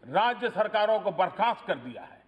राज्य सरकारों को बर्खास्त कर दिया है,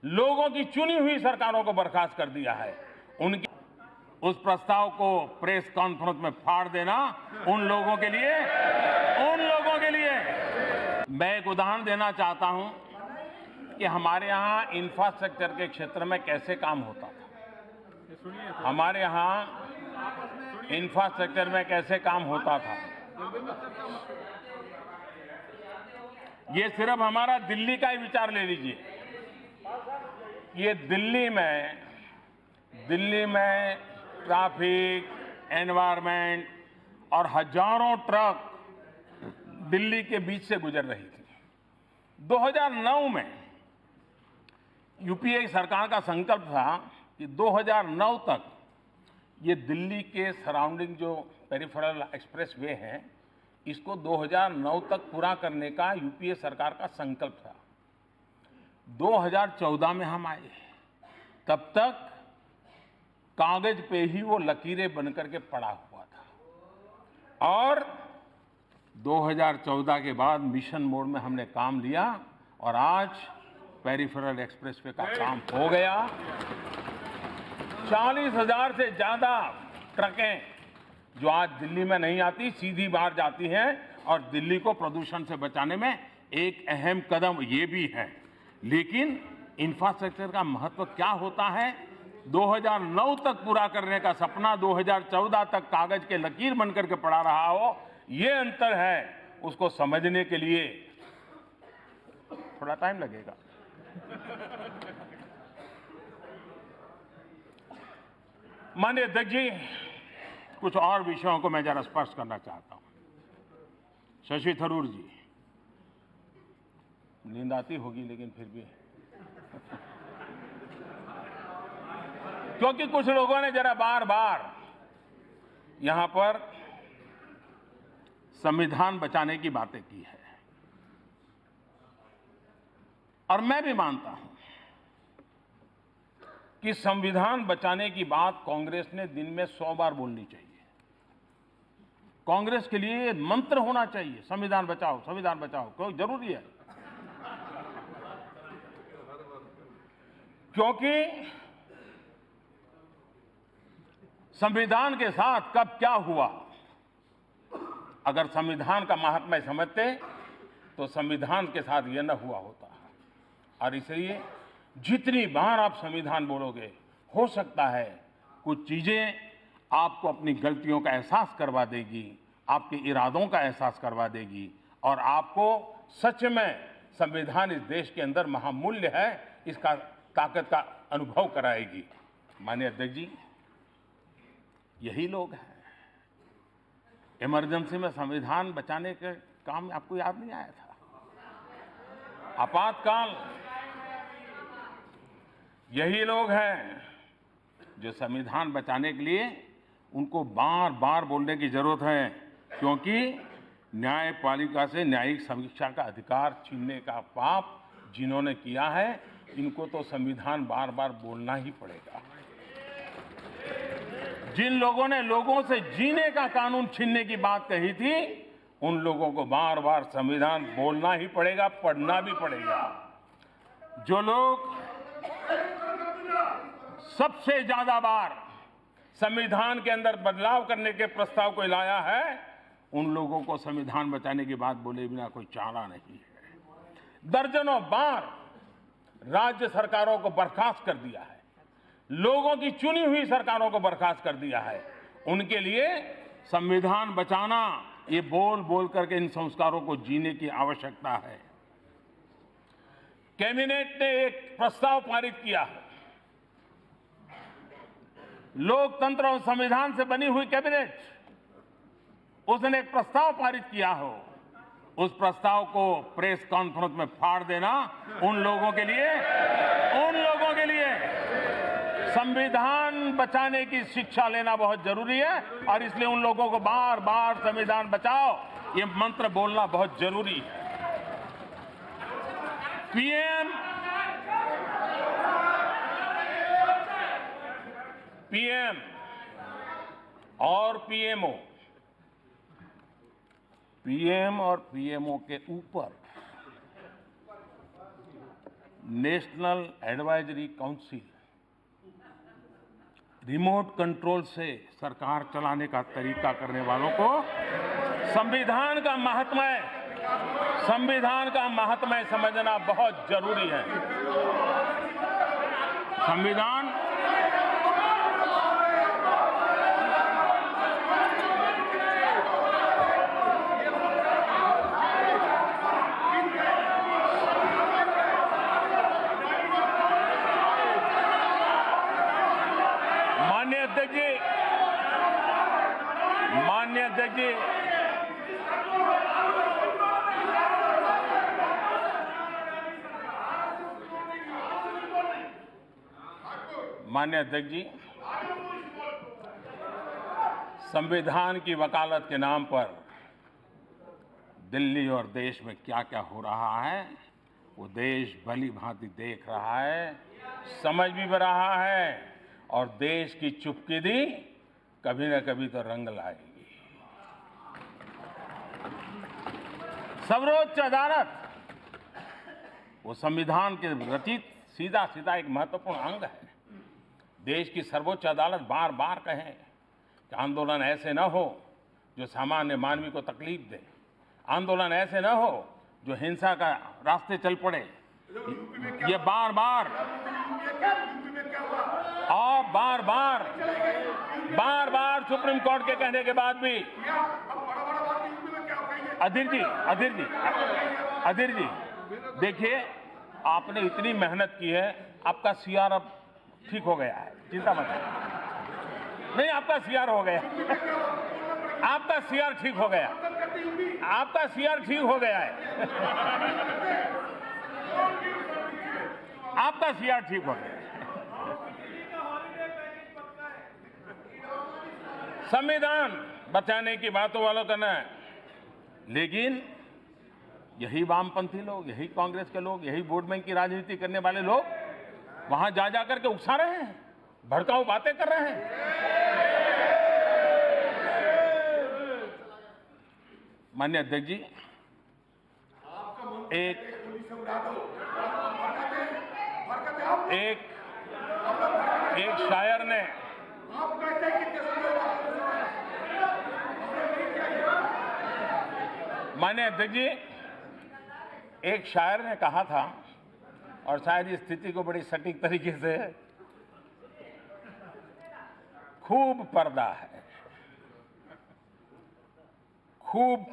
लोगों की चुनी हुई सरकारों को बर्खास्त कर दिया है। उनके उस प्रस्ताव को प्रेस कॉन्फ्रेंस में फाड़ देना उन लोगों के लिए मैं एक उदाहरण देना चाहता हूं कि हमारे यहां इंफ्रास्ट्रक्चर के क्षेत्र में कैसे काम होता था। हमारे यहां इंफ्रास्ट्रक्चर में कैसे काम होता था। ये सिर्फ हमारा दिल्ली का ही विचार ले लीजिए। ये दिल्ली में ट्रैफिक, एनवायरनमेंट और हजारों ट्रक दिल्ली के बीच से गुजर रही थी। 2009 में यूपीए सरकार का संकल्प था कि 2009 तक ये दिल्ली के सराउंडिंग जो पेरिफेरल एक्सप्रेस वे है, इसको 2009 तक पूरा करने का यूपीए सरकार का संकल्प था। 2014 में हम आए, तब तक कागज पे ही वो लकीरें बनकर के पड़ा हुआ था। और 2014 के बाद मिशन मोड में हमने काम लिया और आज पेरिफेरल एक्सप्रेसवे का काम हो गया। 40,000 से ज्यादा ट्रकें जो आज दिल्ली में नहीं आती, सीधी बाहर जाती हैं और दिल्ली को प्रदूषण से बचाने में एक अहम कदम ये भी है। लेकिन इंफ्रास्ट्रक्चर का महत्व क्या होता है? 2009 तक पूरा करने का सपना 2014 तक कागज के लकीर बनकर के पड़ा रहा हो, ये अंतर है। उसको समझने के लिए थोड़ा टाइम लगेगा। माननीय अध्यक्ष जी, कुछ और विषयों को मैं जरा स्पष्ट करना चाहता हूं। शशि थरूर जी, नींद आती होगी लेकिन फिर भी क्योंकि कुछ लोगों ने जरा बार बार यहां पर संविधान बचाने की बातें की है, और मैं भी मानता हूं कि संविधान बचाने की बात कांग्रेस ने दिन में 100 बार बोलनी चाहिए। कांग्रेस के लिए मंत्र होना चाहिए, संविधान बचाओ, संविधान बचाओ, क्यों जरूरी है? क्योंकि संविधान के साथ कब क्या हुआ, अगर संविधान का महात्म्य समझते तो संविधान के साथ यह न हुआ होता। और इसलिए जितनी बार आप संविधान बोलोगे, हो सकता है कुछ चीजें आपको अपनी गलतियों का एहसास करवा देगी, आपके इरादों का एहसास करवा देगी, और आपको सच में संविधान इस देश के अंदर महामूल्य है, इसका ताकत का अनुभव कराएगी। माननीय अध्यक्ष जी, यही लोग हैं। इमरजेंसी में संविधान बचाने के काम आपको याद नहीं आया था? आपातकाल, यही लोग हैं जो संविधान बचाने के लिए उनको बार बार बोलने की जरूरत है, क्योंकि न्यायपालिका से न्यायिक समीक्षा का अधिकार छीनने का पाप जिन्होंने किया है, इनको तो संविधान बार बार बोलना ही पड़ेगा। जिन लोगों ने लोगों से जीने का कानून छीनने की बात कही थी, उन लोगों को बार बार संविधान बोलना ही पड़ेगा, पढ़ना भी पड़ेगा। जो लोग सबसे ज्यादा बार संविधान के अंदर बदलाव करने के प्रस्ताव को लाया है, उन लोगों को संविधान बचाने की बात बोले बिना कोई चारा नहीं है। दर्जनों बार राज्य सरकारों को बर्खास्त कर दिया है, लोगों की चुनी हुई सरकारों को बर्खास्त कर दिया है। उनके लिए संविधान बचाना, ये बोल बोल करके इन संस्कारों को जीने की आवश्यकता है। कैबिनेट ने एक प्रस्ताव पारित किया है, लोकतंत्र और संविधान से बनी हुई कैबिनेट, उसने एक प्रस्ताव पारित किया हो, उस प्रस्ताव को प्रेस कॉन्फ्रेंस में फाड़ देना उन लोगों के लिए संविधान बचाने की शिक्षा लेना बहुत जरूरी है। और इसलिए उन लोगों को बार बार संविधान बचाओ ये मंत्र बोलना बहुत जरूरी है। पीएम और पीएमओ, पीएम और पीएमओ के ऊपर national advisory council remote control से सरकार चलाने का तरीका करने वालों को संविधान का महात्म्य समझना बहुत जरूरी है। संविधान माननीय अध्यक्ष जी, माननीय अध्यक्ष जी, संविधान की वकालत के नाम पर दिल्ली और देश में क्या क्या हो रहा है वो देश भली भांति देख रहा है, समझ भी रहा है और देश की चुपकीदी कभी न कभी तो रंग लाएगी। सर्वोच्च अदालत वो संविधान के रचित सीधा सीधा एक महत्वपूर्ण अंग है। देश की सर्वोच्च अदालत बार बार कहे कि आंदोलन ऐसे न हो जो सामान्य मानवी को तकलीफ दे, आंदोलन ऐसे न हो जो हिंसा का रास्ते चल पड़े। ये बार बार और बार बार सुप्रीम कोर्ट के कहने के बाद भी अधीर जी देखिए, आपने इतनी मेहनत की है, आपका सीआर अब ठीक हो गया है, चिंता मत करिए। नहीं, आपका सीआर हो गया, आपका सीआर ठीक हो गया, आपका सीआर ठीक हो गया है, आपका सीआर ठीक हो गया। संविधान बचाने की बातों वालों का ना है, लेकिन यही वामपंथी लोग, यही कांग्रेस के लोग, यही वोट बैंक की राजनीति करने वाले लोग वहां जा जाकर के उकसा रहे हैं, भड़काऊ बातें कर रहे हैं। माननीय अध्यक्ष जी, एक शायर ने माननीय अध्यक्ष जी, एक शायर ने कहा था, और शायद इस स्थिति को बड़ी सटीक तरीके से, खूब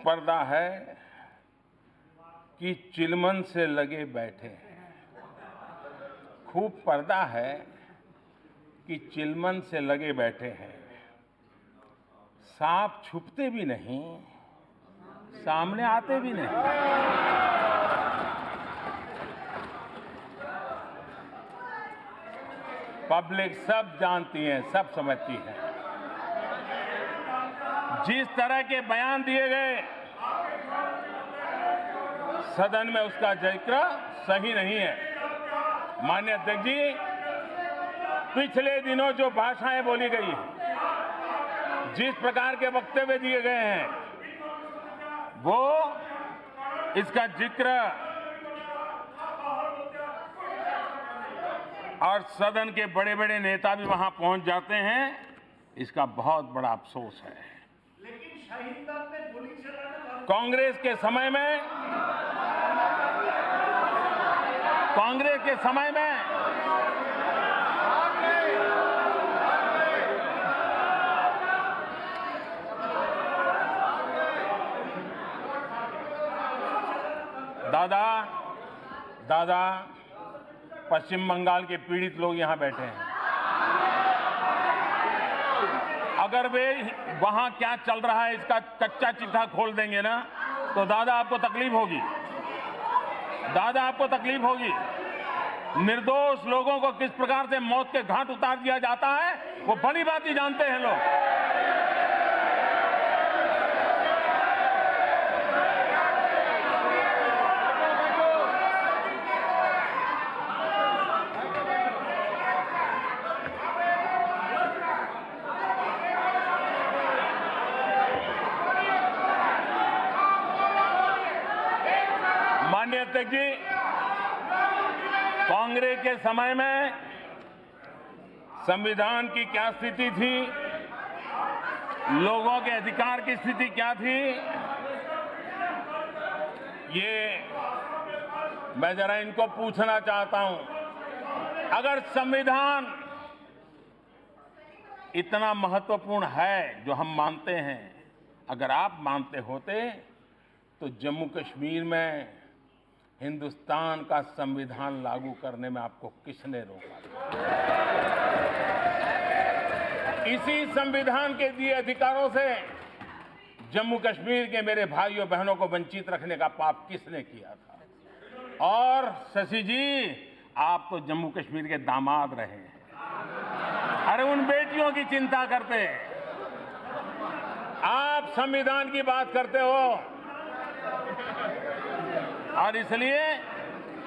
पर्दा है कि चिलमन से लगे बैठे हैं। खूब पर्दा है कि चिलमन से लगे बैठे हैं, सांप छुपते भी नहीं, सामने आते भी नहीं। पब्लिक सब जानती है, सब समझती है। जिस तरह के बयान दिए गए सदन में, उसका जिक्र सही नहीं है। माननीय अध्यक्ष जी, पिछले दिनों जो भाषाएं बोली गई, जिस प्रकार के वक्तव्य दिए गए हैं, वो इसका जिक्र और सदन के बड़े बड़े नेता भी वहां पहुंच जाते हैं, इसका बहुत बड़ा अफसोस है। लेकिन शहीद ने गोली चलाने कांग्रेस के समय में दादा पश्चिम बंगाल के पीड़ित लोग यहां बैठे हैं। अगर वे वहां क्या चल रहा है इसका कच्चा चिट्ठा खोल देंगे ना, तो दादा आपको तकलीफ होगी। निर्दोष लोगों को किस प्रकार से मौत के घाट उतार दिया जाता है, वो बड़ी बात ही जानते हैं लोग। माननीय अध्यक्ष जी, कांग्रेस के समय में संविधान की क्या स्थिति थी, लोगों के अधिकार की स्थिति क्या थी, ये मैं जरा इनको पूछना चाहता हूं। अगर संविधान इतना महत्वपूर्ण है जो हम मानते हैं, अगर आप मानते होते तो जम्मू कश्मीर में हिंदुस्तान का संविधान लागू करने में आपको किसने रोका? इसी संविधान के दिए अधिकारों से जम्मू कश्मीर के मेरे भाइयों बहनों को वंचित रखने का पाप किसने किया था? और शशि जी, आप तो जम्मू कश्मीर के दामाद रहे हैं। अरे उन बेटियों की चिंता करते, आप संविधान की बात करते हो, और इसलिए